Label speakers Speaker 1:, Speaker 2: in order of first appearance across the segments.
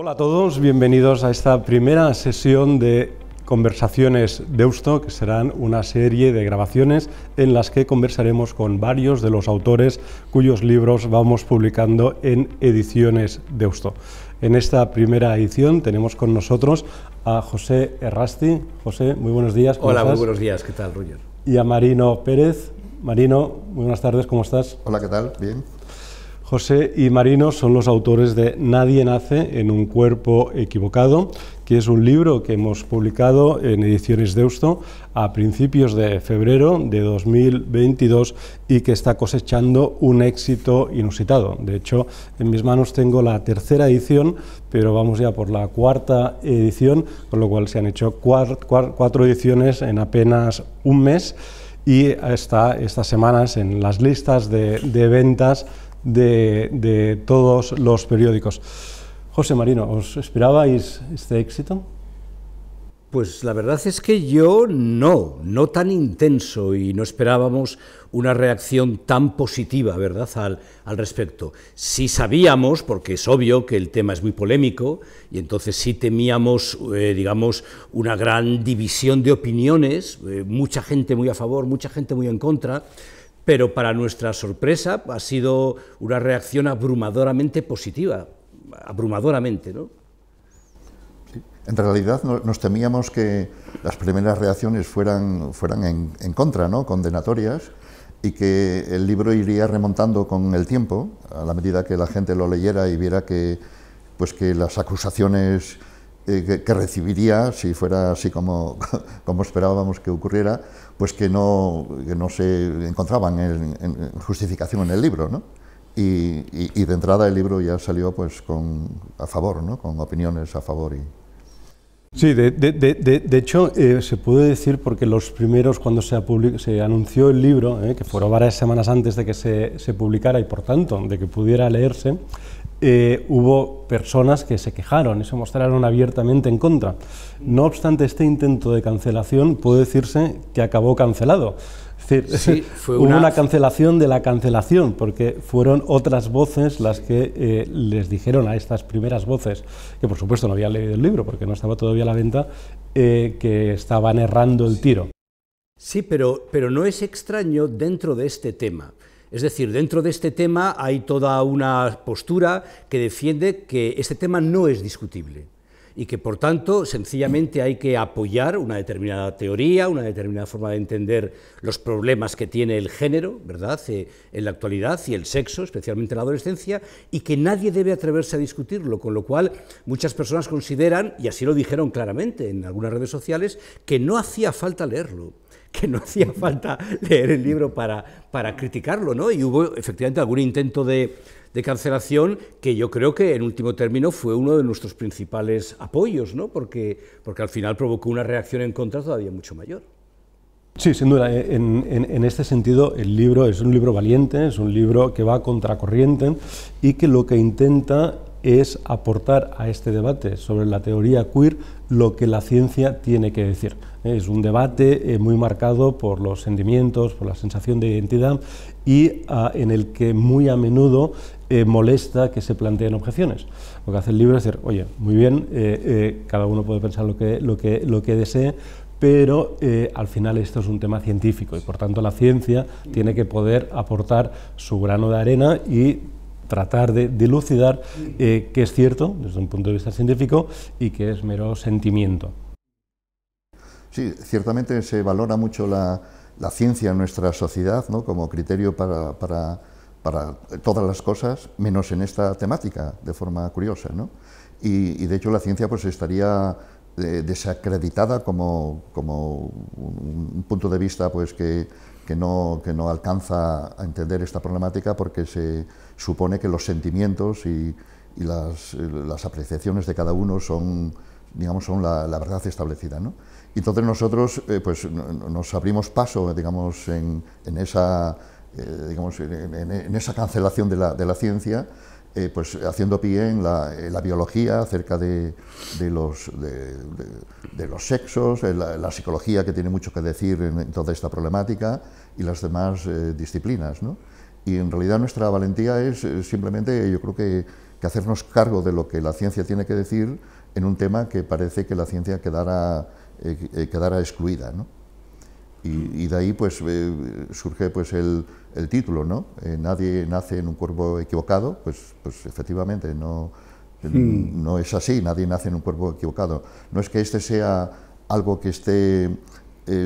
Speaker 1: Hola a todos, bienvenidos a esta primera sesión de Conversaciones Deusto, que serán una serie de grabaciones en las que conversaremos con varios de los autores cuyos libros vamos publicando en Ediciones Deusto. En esta primera edición tenemos con nosotros a José Errasti. José, muy buenos días.
Speaker 2: Hola, muy buenos días. ¿Qué tal, Roger?
Speaker 1: Y a Marino Pérez. Marino, muy buenas tardes, ¿cómo estás?
Speaker 3: Hola, ¿qué tal? Bien.
Speaker 1: José y Marino son los autores de Nadie nace en un cuerpo equivocado, que es un libro que hemos publicado en Ediciones Deusto a principios de febrero de 2022 y que está cosechando un éxito inusitado. De hecho, en mis manos tengo la tercera edición, pero vamos ya por la cuarta edición, con lo cual se han hecho cuatro ediciones en apenas un mes y está estas semanas en las listas de ventas de todos los periódicos. José, Marino, ¿os esperabais este éxito?
Speaker 2: Pues la verdad es que yo no tan intenso, y no esperábamos una reacción tan positiva, ¿verdad?, al respecto. Sí sabíamos, porque es obvio que el tema es muy polémico, y entonces sí temíamos, digamos, una gran división de opiniones, mucha gente muy a favor, mucha gente muy en contra. Pero para nuestra sorpresa ha sido una reacción abrumadoramente positiva, abrumadoramente, ¿no?
Speaker 3: Sí. En realidad nos temíamos que las primeras reacciones fueran en contra, ¿no?, condenatorias, y que el libro iría remontando con el tiempo, a la medida que la gente lo leyera y viera que las acusaciones que recibiría, si fuera así como esperábamos que ocurriera, pues que no se encontraban en justificación en el libro, ¿no? Y de entrada el libro ya salió pues a favor, ¿no?, con opiniones a favor.
Speaker 1: Sí, de hecho, se puede decir, porque los primeros, cuando se anunció el libro, que fueron varias semanas antes de que se publicara y por tanto de que pudiera leerse, hubo personas que se quejaron y se mostraron abiertamente en contra. No obstante, este intento de cancelación puede decirse que acabó cancelado. Es decir,
Speaker 2: sí,
Speaker 1: hubo una cancelación de la cancelación, porque fueron otras voces las que les dijeron a estas primeras voces, que por supuesto no habían leído el libro porque no estaba todavía a la venta, que estaban errando el tiro.
Speaker 2: Sí, pero no es extraño dentro de este tema. Es decir, dentro de este tema hay toda una postura que defiende que este tema no es discutible y que, por tanto, sencillamente hay que apoyar una determinada teoría, una determinada forma de entender los problemas que tiene el género, ¿verdad?, en la actualidad, y el sexo, especialmente en la adolescencia, y que nadie debe atreverse a discutirlo, con lo cual muchas personas consideran, y así lo dijeron claramente en algunas redes sociales, que no hacía falta leerlo, que no hacía falta leer el libro para criticarlo, ¿no? Y hubo efectivamente algún intento de cancelación que yo creo que en último término fue uno de nuestros principales apoyos, ¿no? Porque al final provocó una reacción en contra todavía mucho mayor.
Speaker 1: Sí, sin duda. En este sentido, el libro es un libro valiente, es un libro que va a contracorriente y que lo que intenta es aportar a este debate sobre la teoría queer lo que la ciencia tiene que decir. Es un debate muy marcado por los sentimientos, por la sensación de identidad y en el que muy a menudo molesta que se planteen objeciones. Lo que hace el libro es decir, oye, muy bien, cada uno puede pensar lo que desee, pero al final esto es un tema científico y por tanto la ciencia tiene que poder aportar su grano de arena y tratar de dilucidar qué es cierto desde un punto de vista científico y qué es mero sentimiento.
Speaker 3: Sí, ciertamente se valora mucho la ciencia en nuestra sociedad, ¿no?, como criterio para todas las cosas, menos en esta temática, de forma curiosa, ¿no? Y de hecho la ciencia pues estaría desacreditada como un punto de vista pues que no alcanza a entender esta problemática, porque se supone que los sentimientos y las apreciaciones de cada uno son, digamos, son la verdad establecida, ¿no? Y entonces nosotros pues nos abrimos paso, digamos, en esa cancelación de la ciencia, pues haciendo pie en la biología acerca de los sexos, la psicología, que tiene mucho que decir en toda esta problemática, y las demás disciplinas, ¿no? Y en realidad nuestra valentía es simplemente, yo creo que hacernos cargo de lo que la ciencia tiene que decir en un tema que parece que la ciencia quedara excluida, ¿no? Y de ahí pues surge pues el título, ¿no? Nadie nace en un cuerpo equivocado, pues efectivamente no es así, nadie nace en un cuerpo equivocado. No es que este sea algo que esté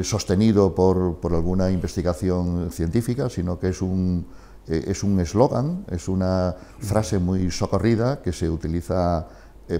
Speaker 3: sostenido por alguna investigación científica, sino que es un eslogan, es una frase muy socorrida que se utiliza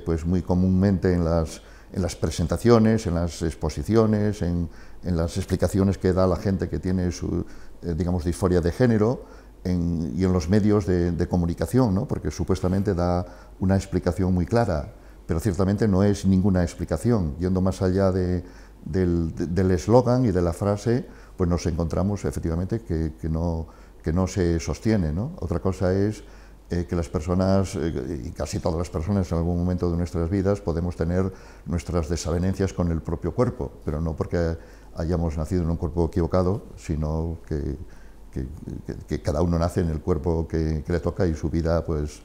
Speaker 3: pues muy comúnmente en las presentaciones, en las exposiciones, en las explicaciones que da la gente que tiene su, digamos, disforia de género, y en los medios de comunicación, ¿no? Porque supuestamente da una explicación muy clara, pero ciertamente no es ninguna explicación. Yendo más allá del eslogan y de la frase, pues nos encontramos efectivamente que no se sostiene, ¿no? Otra cosa es que las personas, y casi todas las personas en algún momento de nuestras vidas, podemos tener nuestras desavenencias con el propio cuerpo, pero no porque hayamos nacido en un cuerpo equivocado, sino que cada uno nace en el cuerpo que le toca y su vida pues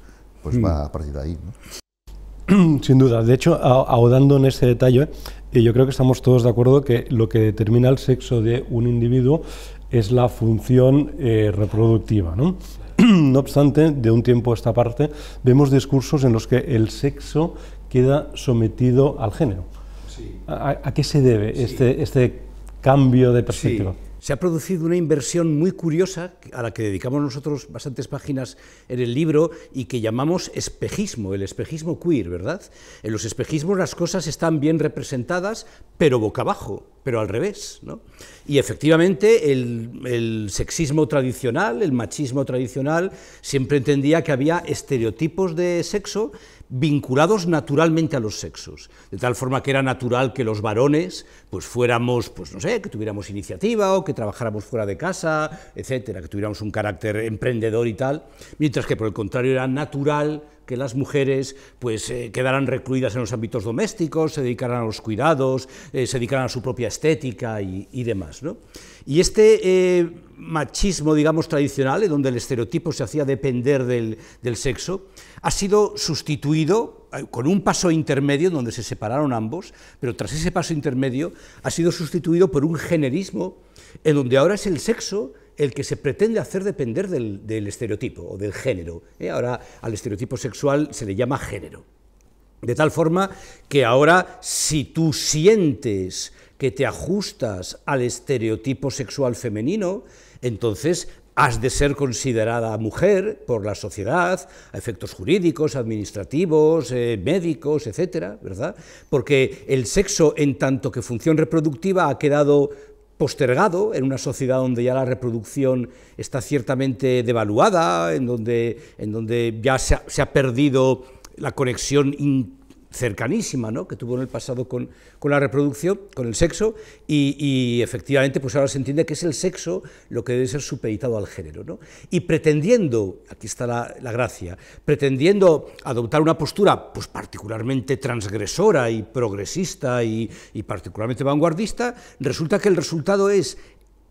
Speaker 3: va a partir de ahí, ¿no?
Speaker 1: Sin duda. De hecho, ahondando en ese detalle, yo creo que estamos todos de acuerdo que lo que determina el sexo de un individuo es la función reproductiva, ¿no? No obstante, de un tiempo a esta parte, vemos discursos en los que el sexo queda sometido al género.
Speaker 2: Sí.
Speaker 1: ¿A qué se debe este cambio de perspectiva?
Speaker 2: Sí. Se ha producido una inversión muy curiosa a la que dedicamos nosotros bastantes páginas en el libro y que llamamos espejismo, el espejismo queer, ¿verdad? En los espejismos las cosas están bien representadas, pero boca abajo, pero al revés, ¿no? Y efectivamente el sexismo tradicional, el machismo tradicional, siempre entendía que había estereotipos de sexo vinculados naturalmente a los sexos, de tal forma que era natural que los varones pues fuéramos, pues no sé, que tuviéramos iniciativa o que trabajáramos fuera de casa, etcétera, que tuviéramos un carácter emprendedor y tal, mientras que por el contrario era natural que las mujeres pues quedaran recluidas en los ámbitos domésticos, se dedicaran a los cuidados, se dedicaran a su propia estética y demás, ¿no? Y este machismo, digamos, tradicional, en donde el estereotipo se hacía depender del sexo, ha sido sustituido con un paso intermedio donde se separaron ambos, pero tras ese paso intermedio ha sido sustituido por un generismo en donde ahora es el sexo el que se pretende hacer depender del estereotipo o del género. Ahora al estereotipo sexual se le llama género. De tal forma que ahora si tú sientes que te ajustas al estereotipo sexual femenino, entonces has de ser considerada mujer por la sociedad, a efectos jurídicos, administrativos, médicos, etcétera, ¿verdad? Porque el sexo, en tanto que función reproductiva, ha quedado postergado en una sociedad donde ya la reproducción está ciertamente devaluada, en donde ya se ha perdido la conexión cercanísima, ¿no?, que tuvo en el pasado con la reproducción, con el sexo, y efectivamente pues ahora se entiende que es el sexo lo que debe ser supeditado al género, ¿no? Y pretendiendo, aquí está la gracia, pretendiendo adoptar una postura pues particularmente transgresora y progresista y particularmente vanguardista, resulta que el resultado es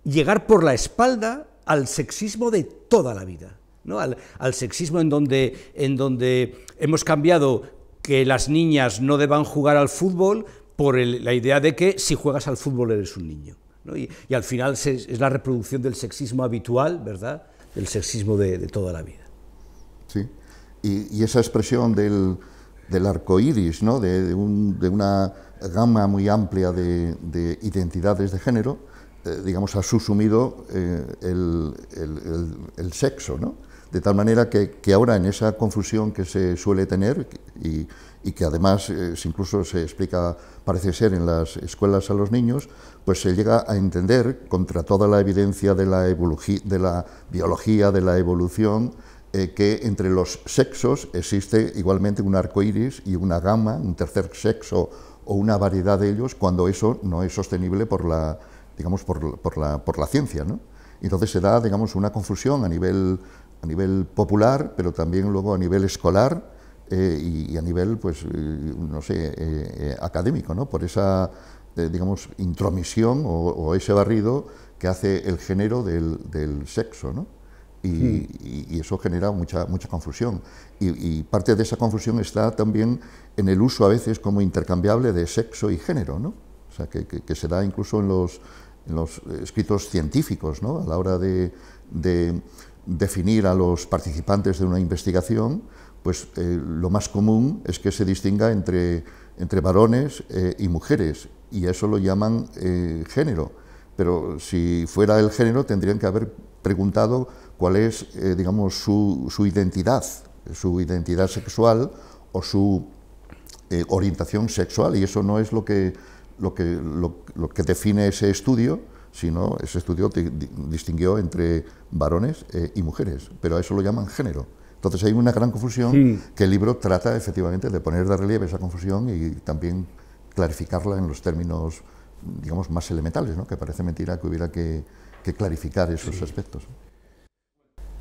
Speaker 2: llegar por la espalda al sexismo de toda la vida, ¿no? Al sexismo en donde hemos cambiado que las niñas no deban jugar al fútbol por la idea de que si juegas al fútbol eres un niño, ¿no? Y al final es la reproducción del sexismo habitual, ¿verdad?, del sexismo de toda la vida.
Speaker 3: Sí, y esa expresión del arco iris, ¿no?, de una gama muy amplia de identidades de género, digamos, ha subsumido el sexo, ¿no? De tal manera que ahora en esa confusión que se suele tener y que además incluso se explica, parece ser, en las escuelas a los niños, pues se llega a entender, contra toda la evidencia de la biología, de la evolución, que entre los sexos existe igualmente un arco iris y una gama, un tercer sexo o una variedad de ellos, cuando eso no es sostenible por la ciencia, ¿no? Entonces se da, digamos, una confusión a nivel popular, pero también luego a nivel escolar y a nivel, pues, no sé, académico, ¿no? Por esa, digamos, intromisión o ese barrido que hace el género del sexo, ¿no? Y eso genera mucha confusión. Y parte de esa confusión está también en el uso a veces como intercambiable de sexo y género, ¿no? O sea, que se da incluso en los escritos científicos, ¿no? A la hora de definir a los participantes de una investigación, pues lo más común es que se distinga entre varones y mujeres, y eso lo llaman género. Pero si fuera el género, tendrían que haber preguntado cuál es, digamos, su identidad sexual o su orientación sexual, y eso no es lo que define ese estudio, sino ese estudio distinguió entre varones y mujeres, pero a eso lo llaman género. Entonces hay una gran confusión que el libro trata efectivamente de poner de relieve esa confusión y también clarificarla en los términos, digamos, más elementales, ¿no? Que parece mentira que hubiera que clarificar esos aspectos.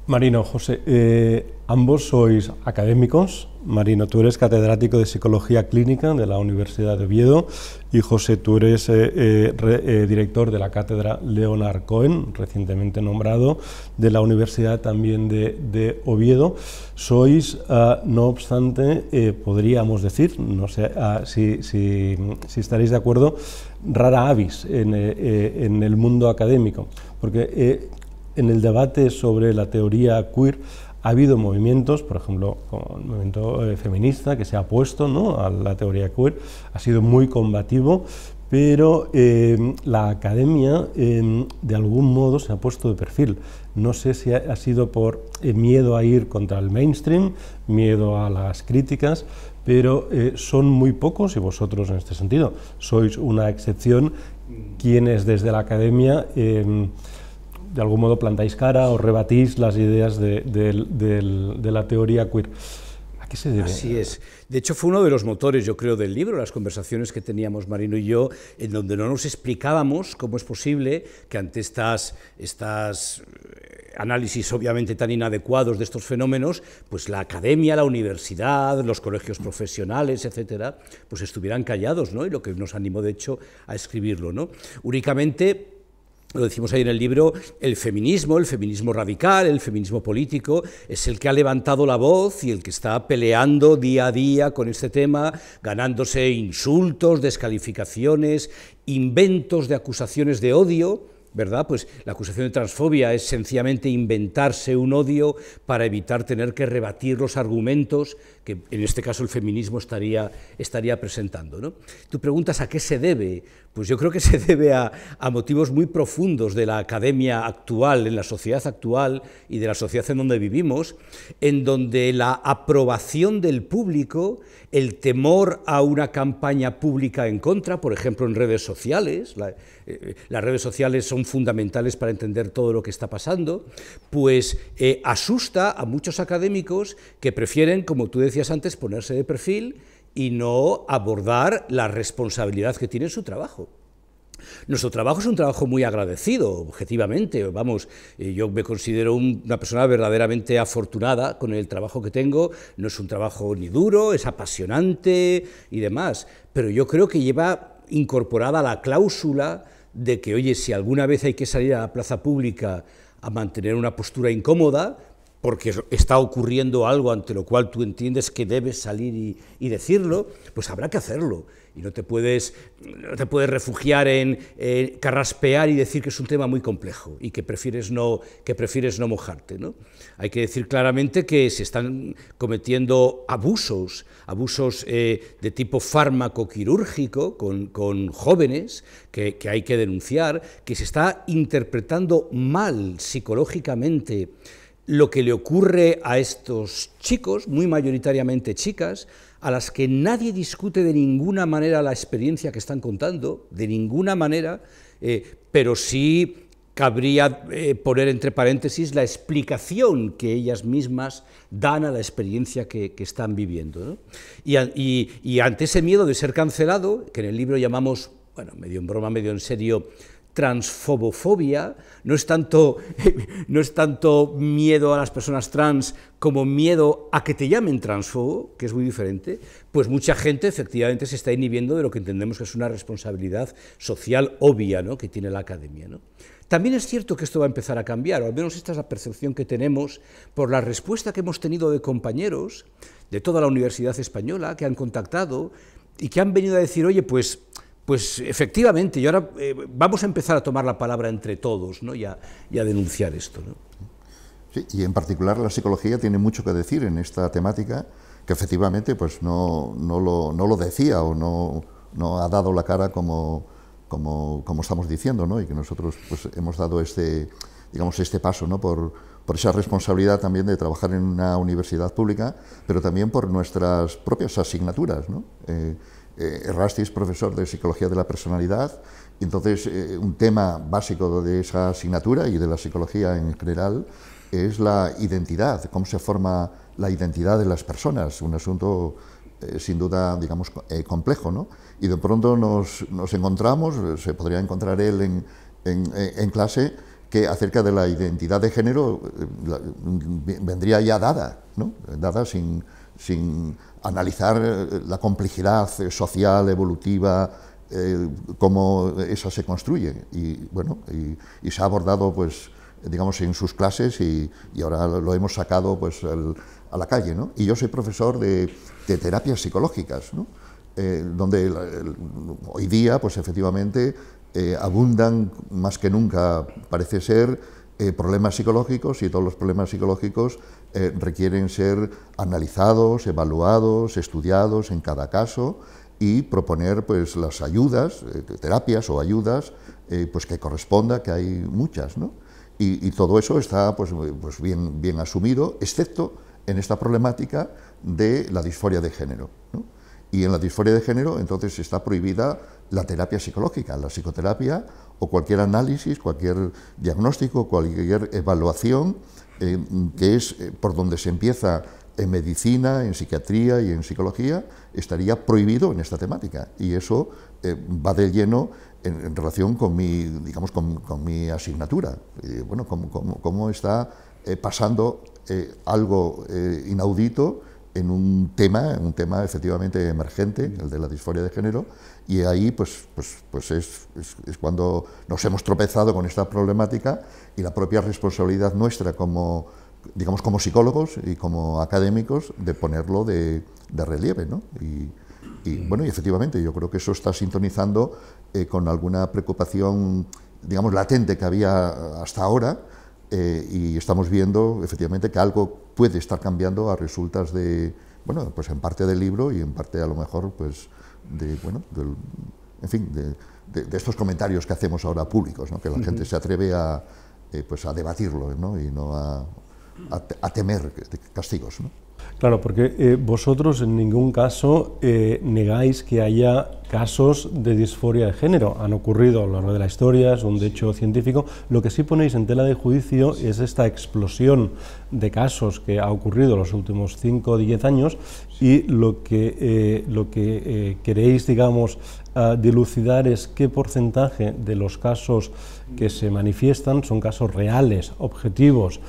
Speaker 1: Marino, José, ambos sois académicos. Marino, tú eres catedrático de Psicología Clínica de la Universidad de Oviedo, y José, tú eres director de la Cátedra Leonard Cohen, recientemente nombrado, de la Universidad también de Oviedo. Sois, no obstante, podríamos decir, no sé si estaréis de acuerdo, rara avis en el mundo académico, porque en el debate sobre la teoría queer ha habido movimientos, por ejemplo, como el movimiento feminista que se ha opuesto, ¿no?, a la teoría queer, ha sido muy combativo, pero la academia de algún modo se ha puesto de perfil. No sé si ha sido por miedo a ir contra el mainstream, miedo a las críticas, pero son muy pocos, y vosotros en este sentido sois una excepción, quienes desde la academia de algún modo plantáis cara o rebatís las ideas de la teoría queer. ¿A qué se debe?
Speaker 2: Así es. De hecho, fue uno de los motores, yo creo, del libro, las conversaciones que teníamos Marino y yo, en donde no nos explicábamos cómo es posible que ante estas análisis obviamente tan inadecuados de estos fenómenos, pues la academia, la universidad, los colegios profesionales, etcétera, pues estuvieran callados, ¿no? Y lo que nos animó, de hecho, a escribirlo, ¿no? Únicamente, lo decimos ahí en el libro, el feminismo radical, el feminismo político, es el que ha levantado la voz y el que está peleando día a día con este tema, ganándose insultos, descalificaciones, inventos de acusaciones de odio, ¿verdad? Pues la acusación de transfobia es sencillamente inventarse un odio para evitar tener que rebatir los argumentos que en este caso el feminismo estaría presentando, ¿no? Tú preguntas a qué se debe. Pues yo creo que se debe a motivos muy profundos de la academia actual, en la sociedad actual y de la sociedad en donde vivimos, en donde la aprobación del público, el temor a una campaña pública en contra, por ejemplo en redes sociales, las redes sociales son fundamentales para entender todo lo que está pasando, pues asusta a muchos académicos que prefieren, como tú decías antes, ponerse de perfil y no abordar la responsabilidad que tiene su trabajo. Nuestro trabajo es un trabajo muy agradecido, objetivamente, vamos, yo me considero una persona verdaderamente afortunada con el trabajo que tengo, no es un trabajo ni duro, es apasionante y demás, pero yo creo que lleva incorporada la cláusula de que, oye, si alguna vez hay que salir a la plaza pública a mantener una postura incómoda, porque está ocurriendo algo ante lo cual tú entiendes que debes salir y decirlo, pues habrá que hacerlo. Y no te puedes refugiar en carraspear y decir que es un tema muy complejo y que prefieres no mojarte, ¿no? Hay que decir claramente que se están cometiendo abusos de tipo fármaco-quirúrgico con jóvenes que hay que denunciar, que se está interpretando mal psicológicamente lo que le ocurre a estos chicos, muy mayoritariamente chicas, a las que nadie discute de ninguna manera la experiencia que están contando, de ninguna manera, pero sí cabría poner entre paréntesis la explicación que ellas mismas dan a la experiencia que están viviendo, ¿no? Y ante ese miedo de ser cancelado, que en el libro llamamos, bueno, medio en broma, medio en serio, transfobofobia, no es tanto miedo a las personas trans como miedo a que te llamen transfobo, que es muy diferente, pues mucha gente efectivamente se está inhibiendo de lo que entendemos que es una responsabilidad social obvia, ¿no?, que tiene la academia, ¿no? También es cierto que esto va a empezar a cambiar, o al menos esta es la percepción que tenemos por la respuesta que hemos tenido de compañeros de toda la Universidad Española que han contactado y que han venido a decir, oye, pues efectivamente, y ahora vamos a empezar a tomar la palabra entre todos, ¿no?, y a denunciar esto, ¿no?
Speaker 3: Sí, y en particular la psicología tiene mucho que decir en esta temática, que efectivamente pues no lo decía o no ha dado la cara como estamos diciendo, ¿no? Y que nosotros pues hemos dado este paso, ¿no?, por esa responsabilidad también de trabajar en una universidad pública, pero también por nuestras propias asignaturas, ¿no? Errasti es profesor de Psicología de la Personalidad, y entonces un tema básico de esa asignatura y de la psicología en general es la identidad, cómo se forma la identidad de las personas, un asunto sin duda, digamos, complejo, ¿no? Y de pronto nos encontramos, se podría encontrar él en clase, que acerca de la identidad de género vendría ya dada, ¿no?, dada sin analizar la complejidad social, evolutiva, cómo esa se construye. Y bueno, y se ha abordado, pues, digamos, en sus clases y ahora lo hemos sacado, pues, a la calle, ¿no? Y yo soy profesor de terapias psicológicas, ¿no?, donde hoy día, pues, efectivamente, abundan más que nunca, parece ser, problemas psicológicos, y todos los problemas psicológicos requieren ser analizados, evaluados, estudiados en cada caso y proponer, pues, las ayudas, terapias o ayudas, pues, que corresponda, que hay muchas, ¿no? Y todo eso está, pues bien asumido, excepto en esta problemática de la disforia de género, ¿no? Y en la disforia de género, entonces, está prohibida la terapia psicológica, la psicoterapia o cualquier análisis, cualquier diagnóstico, cualquier evaluación, que es por donde se empieza en medicina, en psiquiatría y en psicología, estaría prohibido en esta temática. Y eso va de lleno en relación con mi, digamos, con mi asignatura. Bueno, cómo está pasando algo inaudito en un tema efectivamente emergente, el de la disforia de género, y ahí pues es cuando nos hemos tropezado con esta problemática y la propia responsabilidad nuestra como, digamos, como psicólogos y como académicos de ponerlo de relieve, ¿no? Y bueno, y efectivamente yo creo que eso está sintonizando con alguna preocupación, digamos, latente que había hasta ahora, y estamos viendo efectivamente que algo puede estar cambiando a resultas de, bueno, pues en parte del libro y en parte a lo mejor, pues, en fin, de estos comentarios que hacemos ahora públicos, ¿no?, que la gente se atreve a debatirlo, ¿no?, y no a temer castigos, ¿no?
Speaker 1: Claro, porque vosotros en ningún caso negáis que haya casos de disforia de género. Han ocurrido a lo largo de la historia, es un hecho científico. Lo que sí ponéis en tela de juicio es esta explosión de casos que ha ocurrido en los últimos 5 o 10 años, y lo que queréis, digamos, dilucidar es qué porcentaje de los casos que se manifiestan son casos reales, objetivos,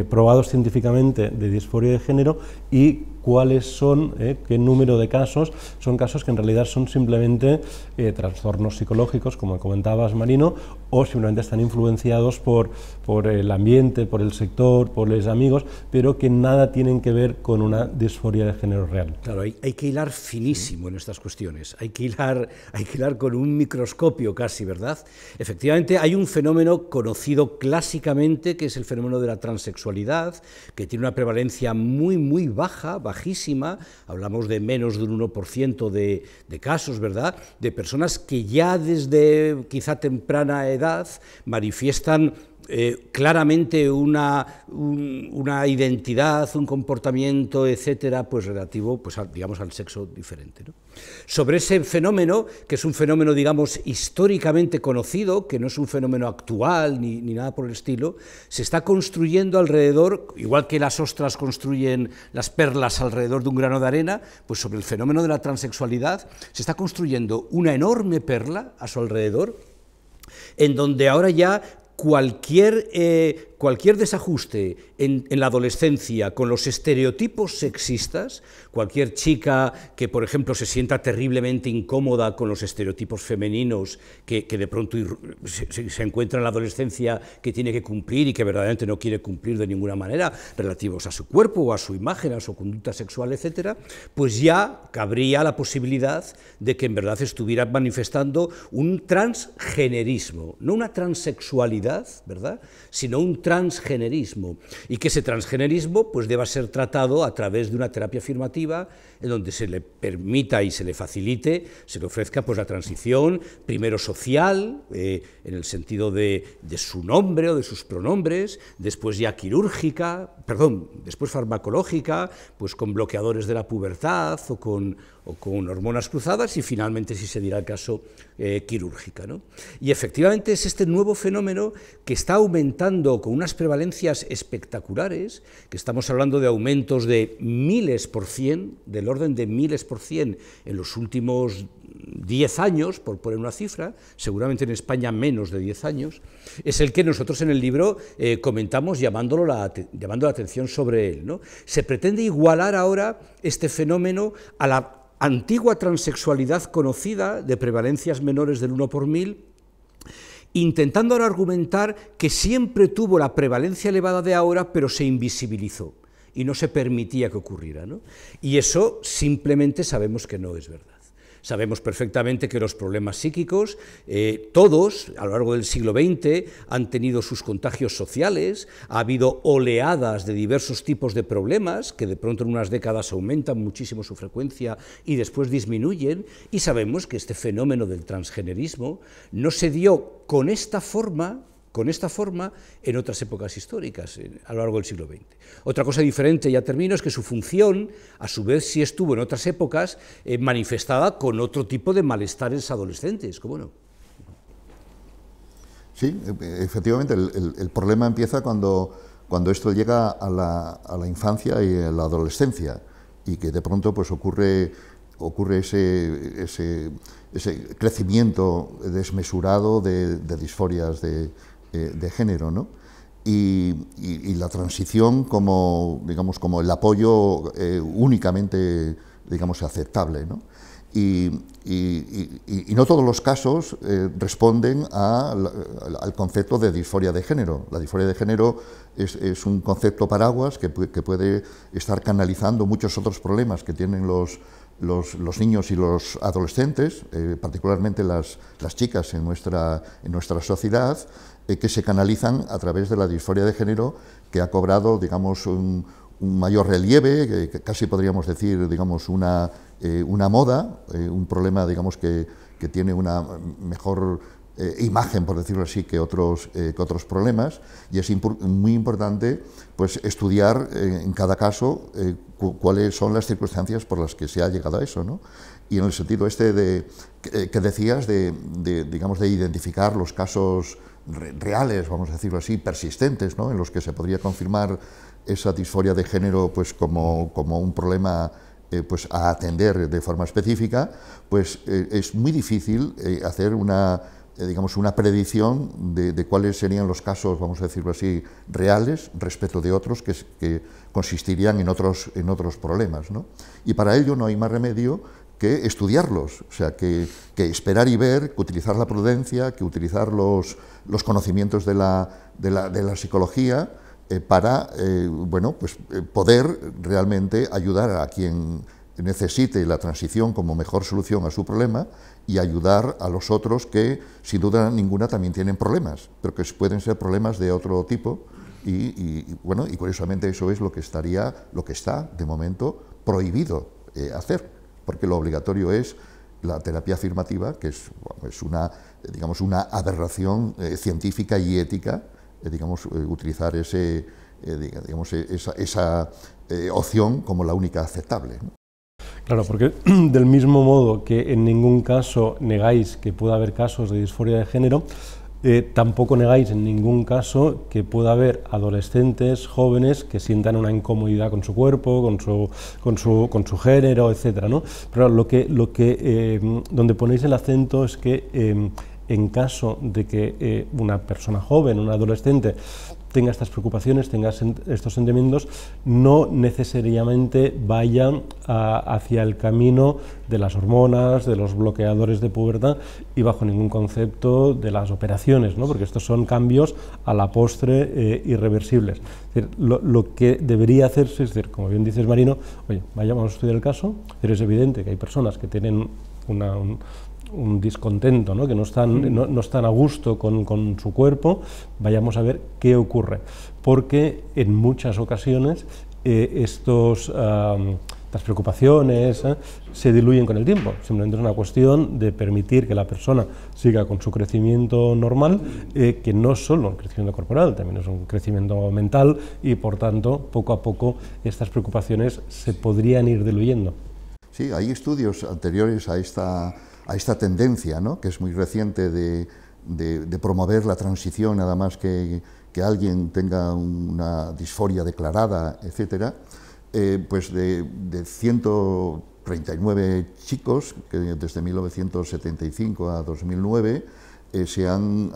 Speaker 1: probados científicamente de disforia de género, y cuáles son, qué número de casos son casos que en realidad son simplemente trastornos psicológicos, como comentabas, Marino, o simplemente están influenciados por el ambiente, por el sector, por los amigos, pero que nada tienen que ver con una disforia de género real.
Speaker 2: Claro, hay que hilar finísimo en estas cuestiones, hay que hilar con un microscopio casi, ¿verdad? Efectivamente, hay un fenómeno conocido clásicamente, que es el fenómeno de la transexualidad, que tiene una prevalencia muy baja, bajísima, hablamos de menos de un 1% de casos, ¿verdad?, de personas que ya desde quizá temprana edad manifiestan claramente una identidad, un comportamiento, etcétera, pues relativo, pues digamos, al sexo diferente, ¿no? Sobre ese fenómeno, que es un fenómeno, digamos, históricamente conocido, que no es un fenómeno actual ni nada por el estilo, se está construyendo alrededor, igual que las ostras construyen las perlas alrededor de un grano de arena, pues sobre el fenómeno de la transexualidad se está construyendo una enorme perla a su alrededor, en donde ahora ya cualquier desajuste en la adolescencia con los estereotipos sexistas, cualquier chica que, por ejemplo, se sienta terriblemente incómoda con los estereotipos femeninos que de pronto se encuentra en la adolescencia que tiene que cumplir y que verdaderamente no quiere cumplir de ninguna manera, relativos a su cuerpo o a su imagen, a su conducta sexual, etcétera, pues ya cabría la posibilidad de que en verdad estuviera manifestando un transgenerismo, no una transexualidad, ¿verdad?, sino un transgenerismo, y que ese transgenerismo pues deba ser tratado a través de una terapia afirmativa en donde se le permita y se le facilite, se le ofrezca pues la transición, primero social, en el sentido de su nombre o de sus pronombres, después ya quirúrgica, después farmacológica, pues con bloqueadores de la pubertad o con hormonas cruzadas, y finalmente, si se diera el caso, quirúrgica, ¿no? Y efectivamente es este nuevo fenómeno que está aumentando con unas prevalencias espectaculares, que estamos hablando de aumentos de miles por cien, del orden de miles por cien en los últimos 10 años, por poner una cifra, seguramente en España menos de 10 años, es el que nosotros en el libro comentamos llamando la atención sobre él, ¿no? Se pretende igualar ahora este fenómeno a la antigua transexualidad conocida de prevalencias menores del 1 por 1000, intentando ahora argumentar que siempre tuvo la prevalencia elevada de ahora, pero se invisibilizó y no se permitía que ocurriera, ¿no? Y eso simplemente sabemos que no es verdad. Sabemos perfectamente que los problemas psíquicos, todos, a lo largo del siglo XX, han tenido sus contagios sociales, ha habido oleadas de diversos tipos de problemas, que de pronto en unas décadas aumentan muchísimo su frecuencia y después disminuyen, y sabemos que este fenómeno del transgenerismo no se dio con esta forma en otras épocas históricas, a lo largo del siglo XX. Otra cosa diferente, ya termino, es que su función, a su vez, sí estuvo en otras épocas manifestada con otro tipo de malestares adolescentes, ¿cómo no?
Speaker 3: Sí, efectivamente, el problema empieza cuando esto llega a la infancia y a la adolescencia, y que de pronto pues ocurre ese crecimiento desmesurado de disforias de género, ¿no? Y la transición como el apoyo únicamente, aceptable, ¿no? Y no todos los casos responden al concepto de disforia de género. La disforia de género es un concepto paraguas que puede estar canalizando muchos otros problemas que tienen los niños y los adolescentes, particularmente las chicas en nuestra sociedad, que se canalizan a través de la disforia de género, que ha cobrado, un mayor relieve, que casi podríamos decir, una moda, un problema, que tiene una mejor imagen, por decirlo así, que otros problemas, y es muy importante pues estudiar en cada caso cuáles son las circunstancias por las que se ha llegado a eso, ¿no? Y en el sentido que decías de identificar los casos reales, vamos a decirlo así, persistentes, ¿no?, en los que se podría confirmar esa disforia de género pues como un problema pues a atender de forma específica, pues es muy difícil hacer una predicción de cuáles serían los casos, vamos a decirlo así, reales respecto de otros que consistirían en otros problemas, ¿no? Y para ello no hay más remedio que estudiarlos, o sea, que esperar y ver, que utilizar la prudencia, que utilizar los conocimientos de la psicología para poder realmente ayudar a quien necesite la transición como mejor solución a su problema, y ayudar a los otros que, sin duda ninguna, también tienen problemas, pero que pueden ser problemas de otro tipo, y curiosamente eso es lo que está de momento prohibido hacer, porque lo obligatorio es la terapia afirmativa, que es una aberración científica y ética, utilizar esa opción como la única aceptable, ¿no?
Speaker 1: Claro, porque del mismo modo que en ningún caso negáis que pueda haber casos de disforia de género, tampoco negáis en ningún caso que pueda haber adolescentes, jóvenes, que sientan una incomodidad con su cuerpo, con su género, etcétera, ¿no? Pero donde ponéis el acento es que en caso de que una persona joven, un adolescente, tenga estas preocupaciones, tenga estos sentimientos, no necesariamente vayan hacia el camino de las hormonas, de los bloqueadores de pubertad y bajo ningún concepto de las operaciones, ¿no? Porque estos son cambios a la postre irreversibles. Es decir, lo que debería hacerse, es decir, como bien dices, Marino, oye, vayamos a estudiar el caso, pero es evidente que hay personas que tienen un descontento, ¿no? Que no están a gusto con su cuerpo, vayamos a ver qué ocurre, porque en muchas ocasiones estas preocupaciones se diluyen con el tiempo. Simplemente es una cuestión de permitir que la persona siga con su crecimiento normal, que no es solo un crecimiento corporal, también es un crecimiento mental, y por tanto, poco a poco, estas preocupaciones se podrían ir diluyendo.
Speaker 3: Sí, hay estudios anteriores a esta tendencia, ¿no?, que es muy reciente de promover la transición, nada más que alguien tenga una disforia declarada, etcétera, pues de 139 chicos que desde 1975 a 2009 se han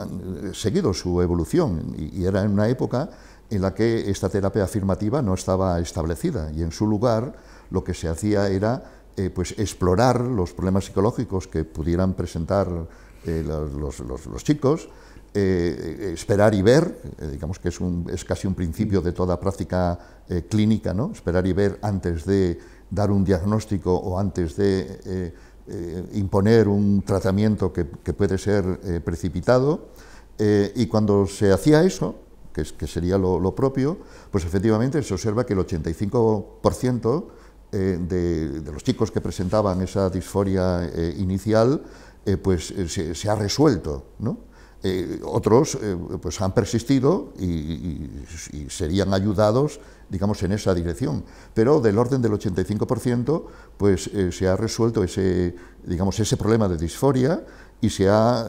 Speaker 3: seguido su evolución, y era en una época en la que esta terapia afirmativa no estaba establecida, y en su lugar lo que se hacía era pues explorar los problemas psicológicos que pudieran presentar los chicos, esperar y ver, digamos que es casi un principio de toda práctica clínica, ¿no? Esperar y ver antes de dar un diagnóstico o antes de imponer un tratamiento que puede ser precipitado, y cuando se hacía eso, que sería lo propio, pues efectivamente se observa que el 85% de los chicos que presentaban esa disforia inicial, pues se ha resuelto, ¿no? Otros pues han persistido y serían ayudados, digamos, en esa dirección, pero del orden del 85% pues se ha resuelto ese problema de disforia, y se ha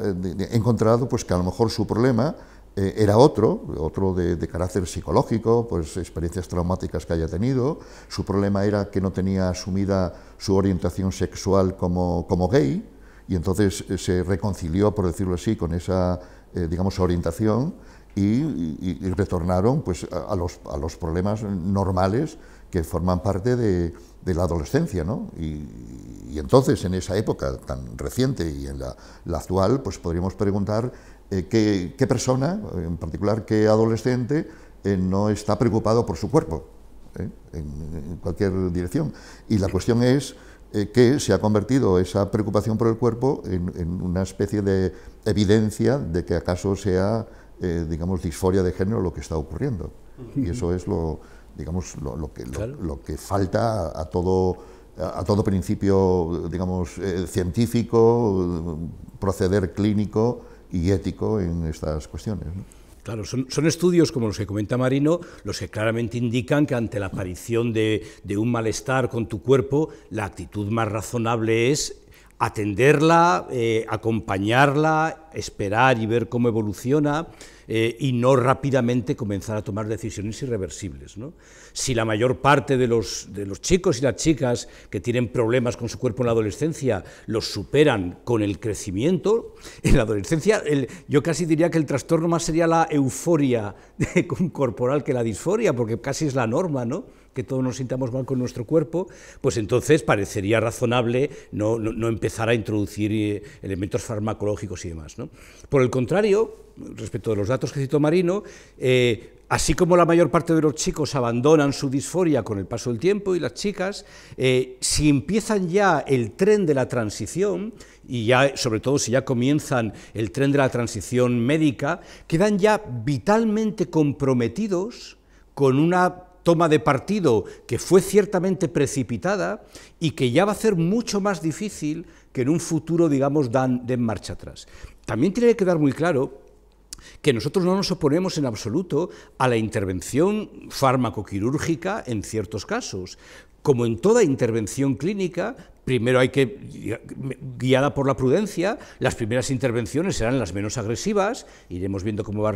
Speaker 3: encontrado pues que a lo mejor su problema era otro de carácter psicológico, pues experiencias traumáticas que haya tenido. Su problema era que no tenía asumida su orientación sexual como gay, y entonces se reconcilió, por decirlo así, con esa orientación, y retornaron pues a los problemas normales que forman parte de la adolescencia, ¿no? Y entonces, en esa época tan reciente y en la actual, pues podríamos preguntar qué persona, en particular qué adolescente, no está preocupado por su cuerpo, en cualquier dirección. Y la cuestión es que se ha convertido esa preocupación por el cuerpo en una especie de evidencia de que acaso sea, disforia de género lo que está ocurriendo. Y eso es lo que falta a todo principio, científico, proceder clínico y ético en estas cuestiones, ¿no?
Speaker 2: Claro, son estudios como los que comenta Marino, los que claramente indican que ante la aparición de un malestar con tu cuerpo, la actitud más razonable es atenderla, acompañarla, esperar y ver cómo evoluciona, y no rápidamente comenzar a tomar decisiones irreversibles, ¿no? Si la mayor parte de los chicos y las chicas que tienen problemas con su cuerpo en la adolescencia los superan con el crecimiento, en la adolescencia yo casi diría que el trastorno más sería la euforia corporal que la disforia, porque casi es la norma, ¿no?, que todos nos sintamos mal con nuestro cuerpo, pues entonces parecería razonable no empezar a introducir elementos farmacológicos y demás, ¿no? Por el contrario, respecto de los datos que citó Marino, así como la mayor parte de los chicos abandonan su disforia con el paso del tiempo, y las chicas, si empiezan ya el tren de la transición, y ya, sobre todo si ya comienzan el tren de la transición médica, quedan ya vitalmente comprometidos con una toma de partido que fue ciertamente precipitada y que ya va a ser mucho más difícil que en un futuro, digamos, den marcha atrás. También tiene que quedar muy claro que nosotros no nos oponemos en absoluto a la intervención fármaco-quirúrgica en ciertos casos. Como en toda intervención clínica, primero hay que, guiada por la prudencia, las primeras intervenciones serán las menos agresivas, iremos viendo cómo va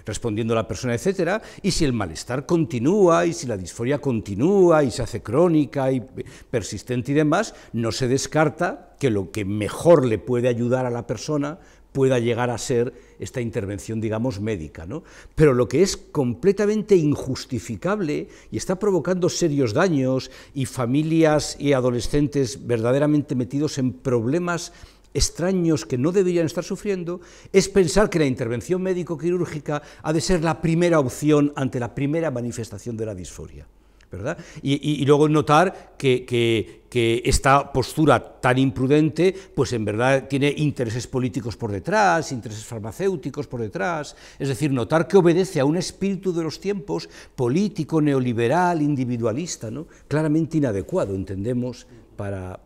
Speaker 2: respondiendo la persona, etcétera, y si el malestar continúa, y si la disforia continúa, y se hace crónica y persistente y demás, no se descarta que lo que mejor le puede ayudar a la persona pueda llegar a ser esta intervención, digamos, médica, ¿no? Pero lo que es completamente injustificable y está provocando serios daños y familias y adolescentes verdaderamente metidos en problemas extraños que no deberían estar sufriendo, es pensar que la intervención médico-quirúrgica ha de ser la primera opción ante la primera manifestación de la disforia, ¿verdad? Y luego notar que esta postura tan imprudente, pues en verdad tiene intereses políticos por detrás, intereses farmacéuticos por detrás, es decir, notar que obedece a un espíritu de los tiempos político, neoliberal, individualista, ¿no? Claramente inadecuado, entendemos, para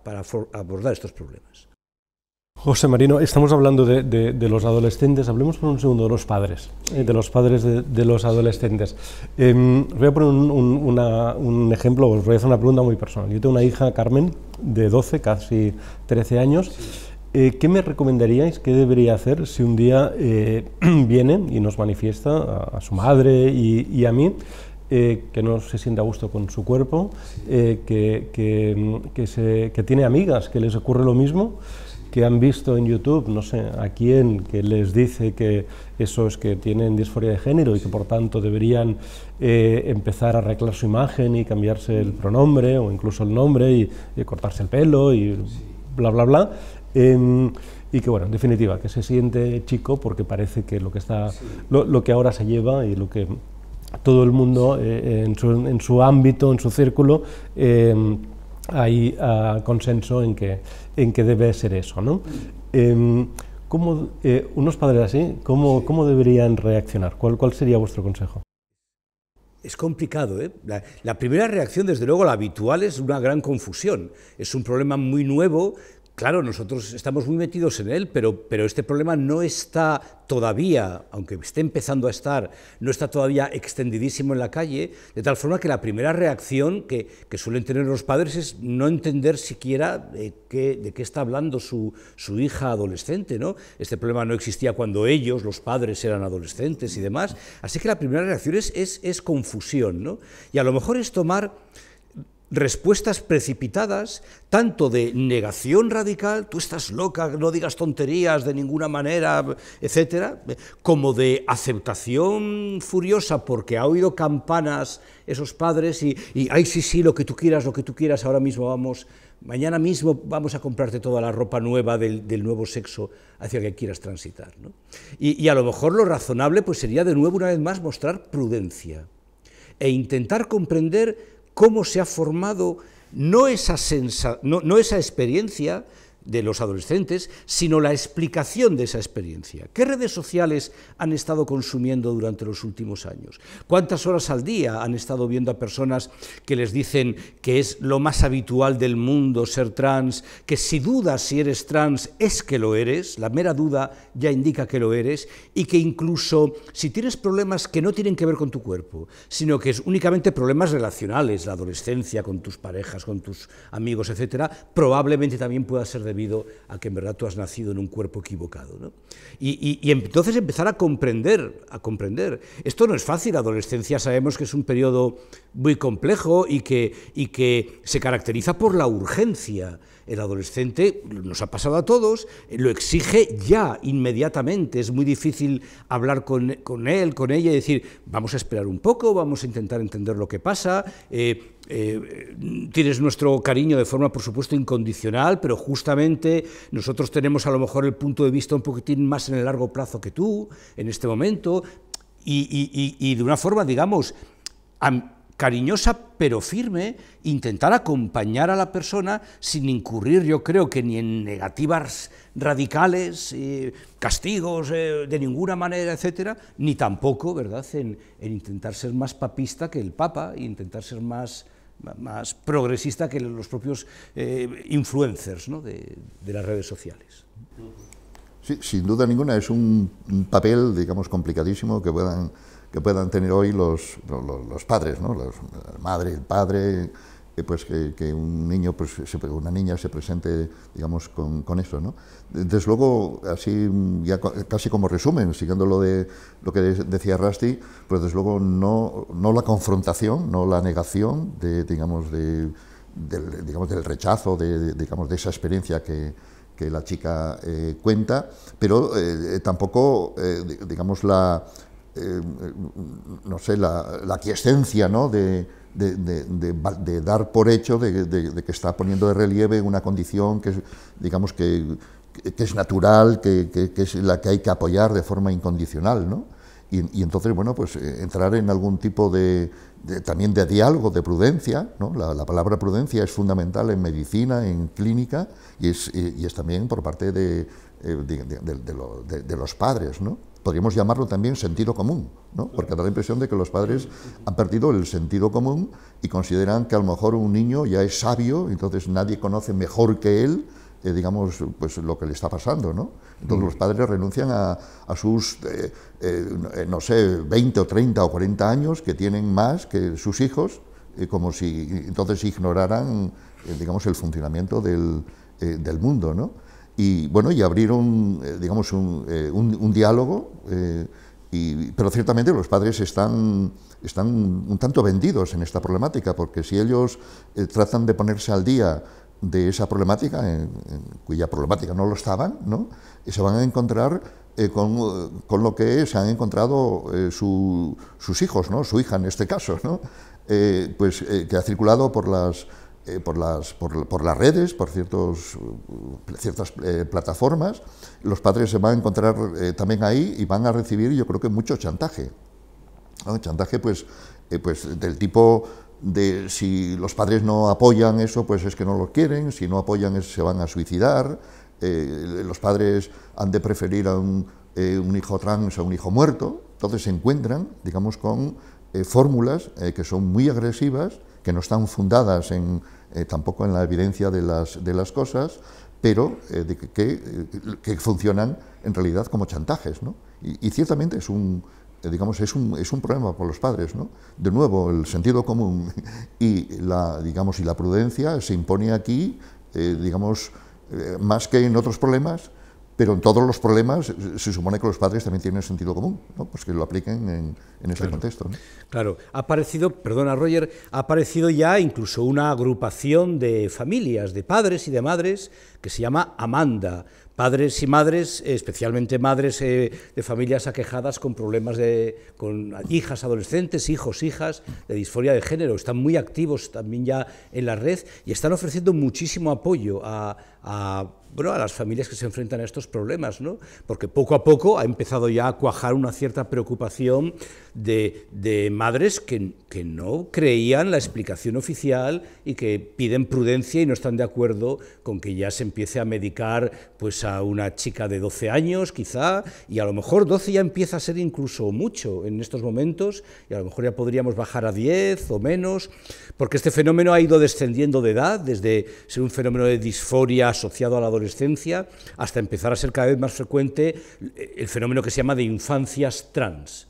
Speaker 2: abordar estos problemas.
Speaker 1: José Marino, estamos hablando de los adolescentes, hablemos por un segundo de los padres de los adolescentes. Voy a poner un ejemplo, os voy a hacer una pregunta muy personal. Yo tengo una hija, Carmen, de 12, casi 13 años. ¿Qué me recomendaríais, qué debería hacer si un día viene y nos manifiesta a su madre y a mí, que no se siente a gusto con su cuerpo, que tiene amigas que les ocurre lo mismo, que han visto en YouTube, no sé, a quién, que les dice que esos que tienen disforia de género y que por tanto deberían empezar a arreglar su imagen y cambiarse el pronombre o incluso el nombre y cortarse el pelo y bla, bla, bla. Y que, bueno, en definitiva, que se siente chico porque parece que lo que está, lo que ahora se lleva y lo que todo el mundo en su ámbito, en su círculo, hay consenso en que debe ser eso, ¿no? Unos padres así, ¿cómo deberían reaccionar? ¿Cuál sería vuestro consejo?
Speaker 2: Es complicado, ¿eh? La primera reacción, desde luego, la habitual, es una gran confusión. Es un problema muy nuevo. Claro, nosotros estamos muy metidos en él, pero este problema no está todavía, aunque esté empezando a estar, no está todavía extendidísimo en la calle, de tal forma que la primera reacción que suelen tener los padres es no entender siquiera de qué está hablando su hija adolescente, ¿no? Este problema no existía cuando ellos, los padres, eran adolescentes y demás, así que la primera reacción es confusión, ¿no? Y a lo mejor es tomar respuestas precipitadas, tanto de negación radical, tú estás loca, no digas tonterías de ninguna manera, etcétera, como de aceptación furiosa porque ha oído campanas esos padres y ay, sí, lo que tú quieras, ahora mismo mañana mismo vamos a comprarte toda la ropa nueva del nuevo sexo hacia el que quieras transitar, ¿no? Y a lo mejor lo razonable pues sería de nuevo, una vez más, mostrar prudencia e intentar comprender cómo se ha formado no esa experiencia de los adolescentes, sino la explicación de esa experiencia. ¿Qué redes sociales han estado consumiendo durante los últimos años? ¿Cuántas horas al día han estado viendo a personas que les dicen que es lo más habitual del mundo ser trans, que si dudas si eres trans es que lo eres, la mera duda ya indica que lo eres, y que incluso si tienes problemas que no tienen que ver con tu cuerpo, sino que es únicamente problemas relacionales, la adolescencia, con tus parejas, con tus amigos, etcétera, probablemente también pueda ser debido a que en verdad tú has nacido en un cuerpo equivocado, ¿no? Y entonces empezar a comprender. Esto no es fácil, la adolescencia sabemos que es un periodo muy complejo y que se caracteriza por la urgencia. El adolescente, nos ha pasado a todos, lo exige ya, inmediatamente. Es muy difícil hablar con él, con ella y decir, vamos a esperar un poco, vamos a intentar entender lo que pasa, tienes nuestro cariño de forma, por supuesto, incondicional, pero justamente nosotros tenemos a lo mejor el punto de vista un poquitín más en el largo plazo que tú, en este momento, y de una forma, digamos, cariñosa pero firme, intentar acompañar a la persona sin incurrir, yo creo que ni en negativas radicales, castigos de ninguna manera, etcétera, ni tampoco, ¿verdad?, en intentar ser más papista que el Papa, e intentar ser más progresista que los propios influencers, ¿no?, de las redes sociales.
Speaker 3: Sí, sin duda ninguna, es un papel, digamos, complicadísimo que puedan tener hoy los padres, ¿no? La madre, el padre, pues que un niño, pues una niña se presente, digamos, con eso, ¿no? Desde luego, así ya casi como resumen, siguiendo lo que decía Rusty, pues desde luego no la confrontación, no la negación del rechazo, de esa experiencia que la chica cuenta, pero tampoco, digamos, no sé, la aquiescencia, ¿no?, de dar por hecho de que está poniendo de relieve una condición que, digamos, que es natural, que es la que hay que apoyar de forma incondicional, ¿no? Y entonces, bueno, pues entrar en algún tipo también de diálogo, de prudencia, ¿no? La palabra prudencia es fundamental en medicina, en clínica, y es también por parte de los padres, ¿no? Podríamos llamarlo también sentido común, ¿no? Porque da la impresión de que los padres han perdido el sentido común y consideran que a lo mejor un niño ya es sabio, entonces nadie conoce mejor que él, digamos, pues lo que le está pasando, ¿no? Entonces los padres renuncian a sus, no sé, 20 o 30 o 40 años que tienen más que sus hijos, como si entonces ignoraran, digamos, el funcionamiento del mundo, ¿no? Y bueno, y abrir digamos, un diálogo, pero ciertamente los padres están un tanto vendidos en esta problemática, porque si ellos tratan de ponerse al día de esa problemática, cuya problemática no lo estaban, ¿no?, se van a encontrar con lo que se han encontrado sus hijos, ¿no?, su hija en este caso, ¿no?, pues que ha circulado por las redes, por ciertas plataformas. Los padres se van a encontrar también ahí y van a recibir, yo creo que mucho chantaje, ¿no? Chantaje pues del tipo de si los padres no apoyan eso, pues es que no lo quieren, si no apoyan se van a suicidar, los padres han de preferir a un hijo trans a un hijo muerto. Entonces se encuentran, digamos, con fórmulas que son muy agresivas, que no están fundadas tampoco en la evidencia de las cosas, pero que funcionan en realidad como chantajes, ¿no? Y ciertamente es un problema por los padres, ¿no? De nuevo, el sentido común y la prudencia se impone aquí, más que en otros problemas, pero en todos los problemas se supone que los padres también tienen sentido común, ¿no? Pues que lo apliquen en este contexto, ¿no?
Speaker 2: Claro, ha aparecido ya incluso una agrupación de familias, de padres y de madres, que se llama Amanda. Padres y madres, especialmente madres de familias aquejadas con problemas con hijas adolescentes, hijos, hijas, de disforia de género. Están muy activos también ya en la red y están ofreciendo muchísimo apoyo a las familias que se enfrentan a estos problemas, ¿no? Porque poco a poco ha empezado ya a cuajar una cierta preocupación de madres que no creían la explicación oficial y que piden prudencia y no están de acuerdo con que ya se empiece a medicar pues a una chica de 12 años quizá, y a lo mejor 12 ya empieza a ser incluso mucho en estos momentos, y a lo mejor ya podríamos bajar a 10 o menos, porque este fenómeno ha ido descendiendo de edad, desde ser un fenómeno de disforia asociado a la adolescencia hasta empezar a ser cada vez más frecuente el fenómeno que se llama de infancias trans,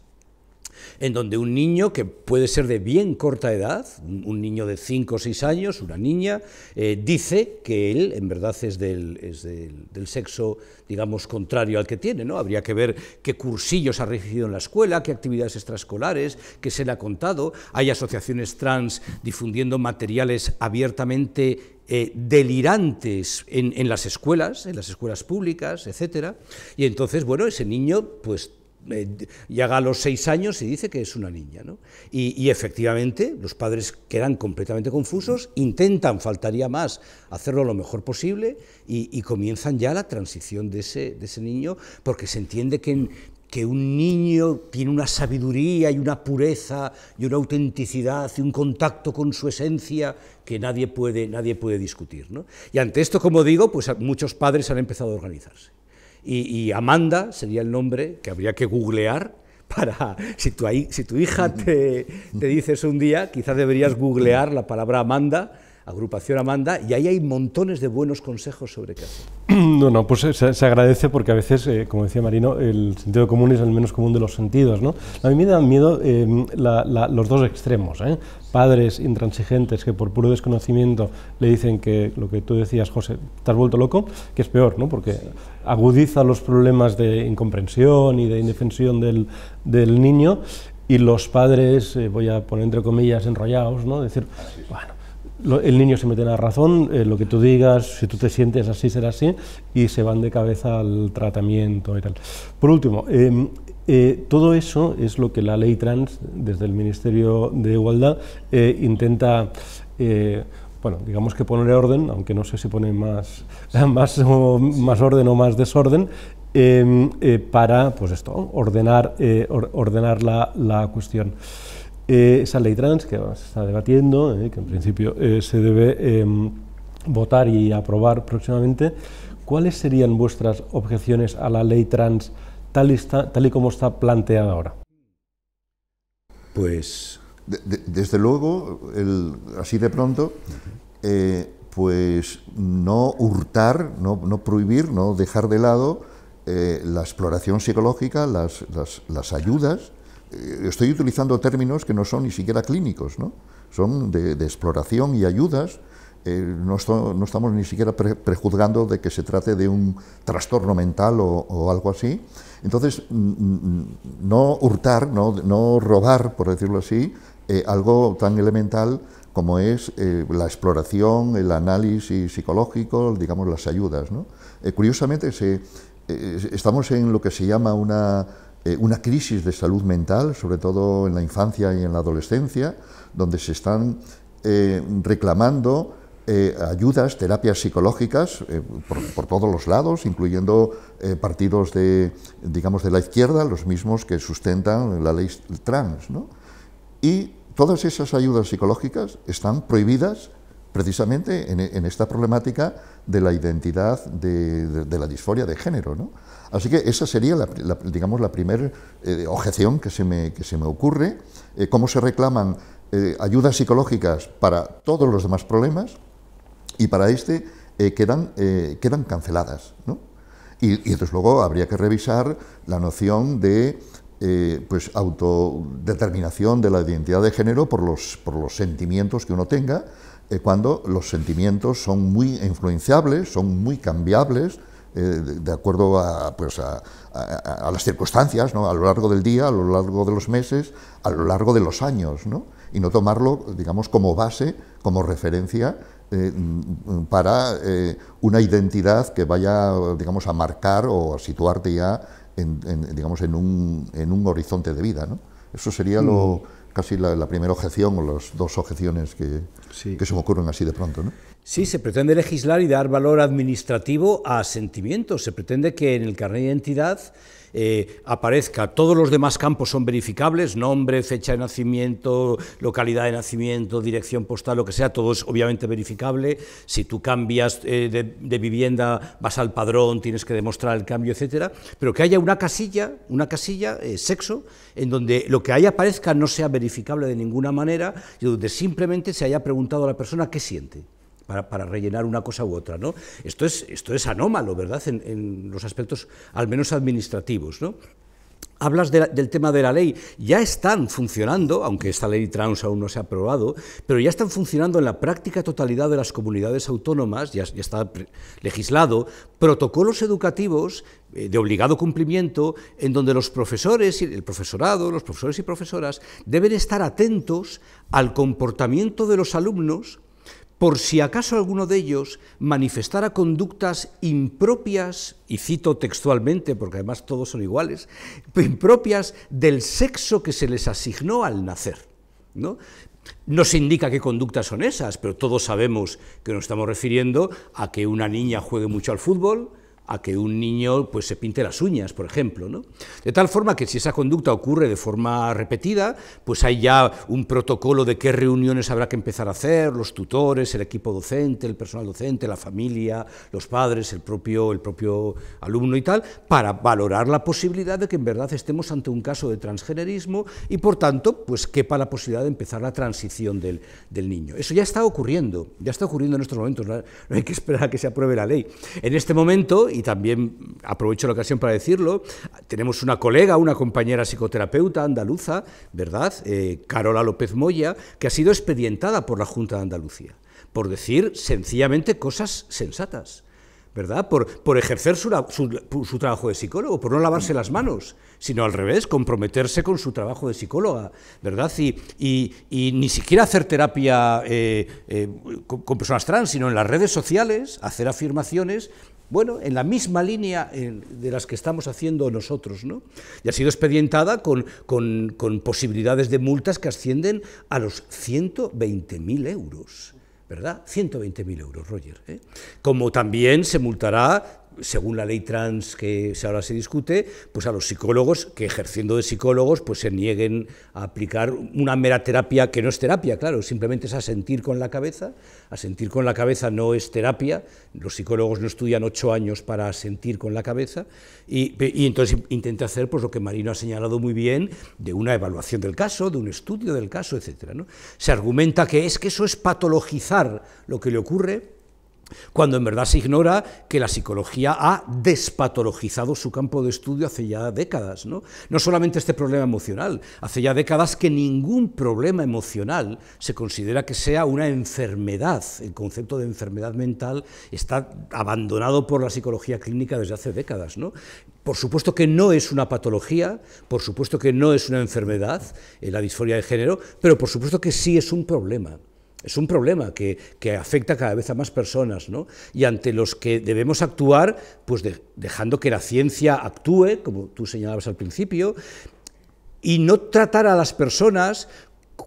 Speaker 2: en donde un niño que puede ser de bien corta edad, un niño de 5 o 6 años, una niña, dice que él en verdad es del sexo, digamos, contrario al que tiene, ¿no? Habría que ver qué cursillos ha recibido en la escuela, qué actividades extraescolares, qué se le ha contado. Hay asociaciones trans difundiendo materiales abiertamente delirantes en las escuelas públicas, etcétera. Y entonces, bueno, ese niño, pues, llega a los 6 años y dice que es una niña, ¿no? Y efectivamente los padres quedan completamente confusos, intentan, faltaría más, hacerlo lo mejor posible y comienzan ya la transición de ese niño, porque se entiende que un niño tiene una sabiduría y una pureza y una autenticidad y un contacto con su esencia que nadie puede discutir, ¿no? Y ante esto, como digo, pues muchos padres han empezado a organizarse. Y Amanda sería el nombre que habría que googlear para, si tu hija te dice eso un día, quizás deberías googlear la palabra Amanda, agrupación Amanda, y ahí hay montones de buenos consejos sobre qué hacer.
Speaker 1: No, pues se agradece porque a veces, como decía Marino, el sentido común es el menos común de los sentidos, ¿no? A mí me dan miedo los dos extremos, ¿eh? Padres intransigentes que por puro desconocimiento le dicen que lo que tú decías, José, te has vuelto loco, que es peor, ¿no? Porque agudiza los problemas de incomprensión y de indefensión del niño, y los padres, voy a poner entre comillas, enrollados, ¿no? Decir, bueno, el niño se mete en la razón, lo que tú digas, si tú te sientes así, será así, y se van de cabeza al tratamiento y tal. Por último, todo eso es lo que la ley trans, desde el Ministerio de Igualdad, intenta, bueno, digamos que poner orden, aunque no sé si pone más orden o más desorden, para, pues esto, ordenar la cuestión. Esa ley trans que se está debatiendo, que en principio se debe votar y aprobar próximamente, ¿cuáles serían vuestras objeciones a la ley trans tal y como está planteada ahora?
Speaker 2: Pues
Speaker 3: desde luego, así de pronto, pues no hurtar, no prohibir, no dejar de lado la exploración psicológica, las ayudas. Estoy utilizando términos que no son ni siquiera clínicos, ¿no? Son de exploración y ayudas. No estamos ni siquiera prejuzgando de que se trate de un trastorno mental o algo así. Entonces, no hurtar, no robar, por decirlo así, algo tan elemental como es la exploración, el análisis psicológico, digamos, las ayudas, ¿no? Curiosamente, estamos en lo que se llama una crisis de salud mental, sobre todo en la infancia y en la adolescencia, donde se están reclamando ayudas, terapias psicológicas por todos los lados, incluyendo partidos digamos, de la izquierda, los mismos que sustentan la ley trans, ¿no? Y todas esas ayudas psicológicas están prohibidas precisamente en esta problemática de la identidad de la disforia de género, ¿no? Así que esa sería, digamos, la primera objeción que se me ocurre, cómo se reclaman ayudas psicológicas para todos los demás problemas y para quedan canceladas, ¿no? Y desde luego habría que revisar la noción de pues autodeterminación de la identidad de género por los sentimientos que uno tenga, cuando los sentimientos son muy influenciables, son muy cambiables, de acuerdo a las circunstancias, ¿no? A lo largo del día, a lo largo de los meses, a lo largo de los años, ¿no? Y no tomarlo, digamos, como base, como referencia para una identidad que vaya, digamos, a marcar o a situarte ya digamos, en un horizonte de vida, ¿no? Eso sería casi la primera objeción o las dos objeciones que se me ocurren así de pronto, ¿no?
Speaker 2: Sí, se pretende legislar y dar valor administrativo a sentimientos. Se pretende que en el carnet de identidad aparezca, todos los demás campos son verificables, nombre, fecha de nacimiento, localidad de nacimiento, dirección postal, lo que sea, todo es obviamente verificable. Si tú cambias de vivienda, vas al padrón, tienes que demostrar el cambio, etcétera, pero que haya una casilla, sexo, en donde lo que ahí aparezca no sea verificable de ninguna manera y donde simplemente se haya preguntado a la persona qué siente. Para rellenar una cosa u otra, ¿no? Esto es anómalo, ¿verdad?, en los aspectos al menos administrativos, ¿no? Hablas del tema de la ley, ya están funcionando, aunque esta ley trans aún no se ha aprobado, pero ya están funcionando en la práctica totalidad de las comunidades autónomas, ya está legislado, protocolos educativos de obligado cumplimiento, en donde los profesores, el profesorado, los profesores y profesoras deben estar atentos al comportamiento de los alumnos, por si acaso alguno de ellos manifestara conductas impropias, y cito textualmente, porque además todos son iguales, impropias del sexo que se les asignó al nacer, ¿no? No se indica qué conductas son esas, pero todos sabemos que nos estamos refiriendo a que una niña juegue mucho al fútbol, a que un niño pues se pinte las uñas, por ejemplo, ¿no? De tal forma que si esa conducta ocurre de forma repetida, pues hay ya un protocolo de qué reuniones habrá que empezar a hacer, los tutores, el equipo docente, el personal docente, la familia, los padres, el propio alumno y tal, para valorar la posibilidad de que en verdad estemos ante un caso de transgenerismo y, por tanto, pues quepa la posibilidad de empezar la transición del niño. Eso ya está ocurriendo en estos momentos, no hay que esperar a que se apruebe la ley. En este momento, y también aprovecho la ocasión para decirlo, tenemos una colega, una compañera psicoterapeuta andaluza, ¿verdad?, Carola López Moya, que ha sido expedientada por la Junta de Andalucía, por decir sencillamente cosas sensatas, ¿verdad? Por ejercer su trabajo de psicólogo, por no lavarse las manos, sino al revés, comprometerse con su trabajo de psicóloga, ¿verdad? Y ni siquiera hacer terapia con personas trans, sino en las redes sociales, hacer afirmaciones, bueno, en la misma línea de las que estamos haciendo nosotros, ¿no? Y ha sido expedientada con posibilidades de multas que ascienden a los 120.000 euros. ¿Verdad? 120.000 euros, Roger. Como también se multará, según la ley trans que ahora se discute, pues a los psicólogos que, ejerciendo de psicólogos, pues se nieguen a aplicar una mera terapia, que no es terapia, claro, simplemente es asentir con la cabeza. Asentir con la cabeza no es terapia, los psicólogos no estudian 8 años para asentir con la cabeza, y entonces intenta hacer pues lo que Marino ha señalado muy bien, de una evaluación del caso, de un estudio del caso, etc., ¿no? Se argumenta que eso es patologizar lo que le ocurre, cuando en verdad se ignora que la psicología ha despatologizado su campo de estudio hace ya décadas, ¿no? No solamente este problema emocional, hace ya décadas que ningún problema emocional se considera que sea una enfermedad. El concepto de enfermedad mental está abandonado por la psicología clínica desde hace décadas, ¿no? Por supuesto que no es una patología, por supuesto que no es una enfermedad, la disforia de género, pero por supuesto que sí es un problema. Es un problema que afecta cada vez a más personas, ¿no? Y ante los que debemos actuar, pues dejando que la ciencia actúe, como tú señalabas al principio, y no tratar a las personas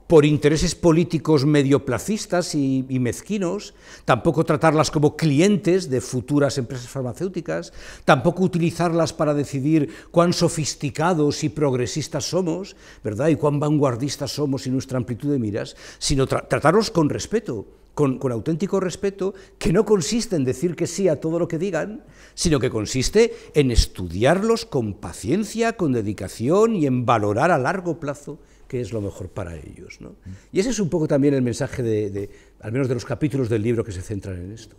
Speaker 2: por intereses políticos medioplacistas y mezquinos, tampoco tratarlas como clientes de futuras empresas farmacéuticas, tampoco utilizarlas para decidir cuán sofisticados y progresistas somos, ¿verdad? Y cuán vanguardistas somos y nuestra amplitud de miras, sino tratarlos con respeto, con auténtico respeto, que no consiste en decir que sí a todo lo que digan, sino que consiste en estudiarlos con paciencia, con dedicación y en valorar a largo plazo qué es lo mejor para ellos, ¿no? Y ese es un poco también el mensaje al menos de los capítulos del libro que se centran en esto.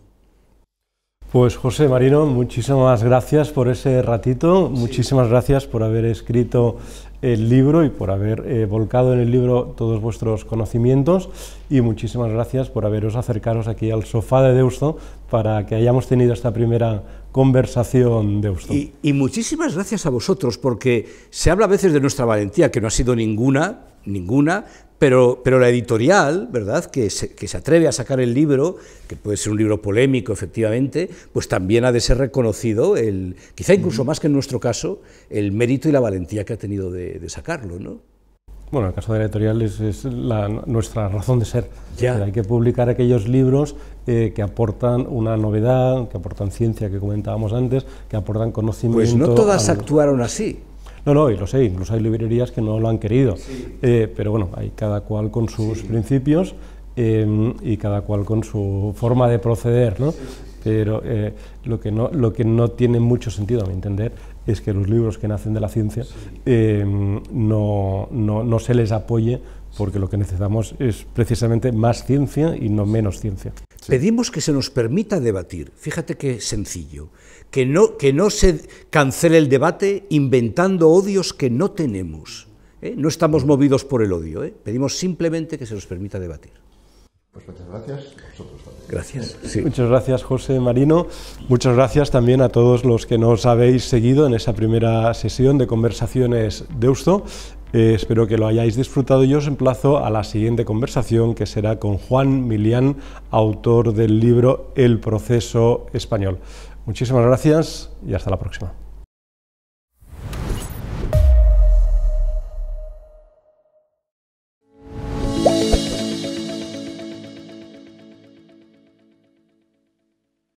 Speaker 1: Pues José Marino, muchísimas gracias por ese ratito, sí. Muchísimas gracias por haber escrito el libro y por haber volcado en el libro todos vuestros conocimientos, y muchísimas gracias por haberos acercaros aquí al sofá de Deusto para que hayamos tenido esta primera conversación, Deusto.
Speaker 2: Y muchísimas gracias a vosotros, porque se habla a veces de nuestra valentía, que no ha sido ninguna, pero la editorial, ¿verdad?, que se atreve a sacar el libro, que puede ser un libro polémico, efectivamente, pues también ha de ser reconocido, quizá incluso más que en nuestro caso, el mérito y la valentía que ha tenido de sacarlo, ¿no?
Speaker 1: Bueno, el caso de la editorial es nuestra razón de ser.
Speaker 2: Ya.
Speaker 1: Hay que publicar aquellos libros que aportan una novedad, que aportan ciencia, que comentábamos antes, que aportan conocimiento.
Speaker 2: Pues no todas actuaron así.
Speaker 1: No, y lo sé, incluso hay librerías que no lo han querido, sí. Pero bueno, hay cada cual con sus principios y cada cual con su forma de proceder, ¿no? Sí. Pero lo que no tiene mucho sentido, a mi entender, es que los libros que nacen de la ciencia no se les apoye, porque lo que necesitamos es precisamente más ciencia y no menos ciencia.
Speaker 2: Sí. Pedimos que se nos permita debatir, fíjate qué sencillo, que no se cancele el debate inventando odios que no tenemos, ¿eh? No estamos movidos por el odio, ¿eh? Pedimos simplemente que se nos permita debatir.
Speaker 3: Pues muchas gracias a vosotros también.
Speaker 2: Gracias. Sí.
Speaker 1: Muchas gracias, José Marino. Muchas gracias también a todos los que nos habéis seguido en esa primera sesión de Conversaciones Deusto. Espero que lo hayáis disfrutado y os emplazo a la siguiente conversación, que será con Juan Milián, autor del libro El proceso español. Muchísimas gracias y hasta la próxima.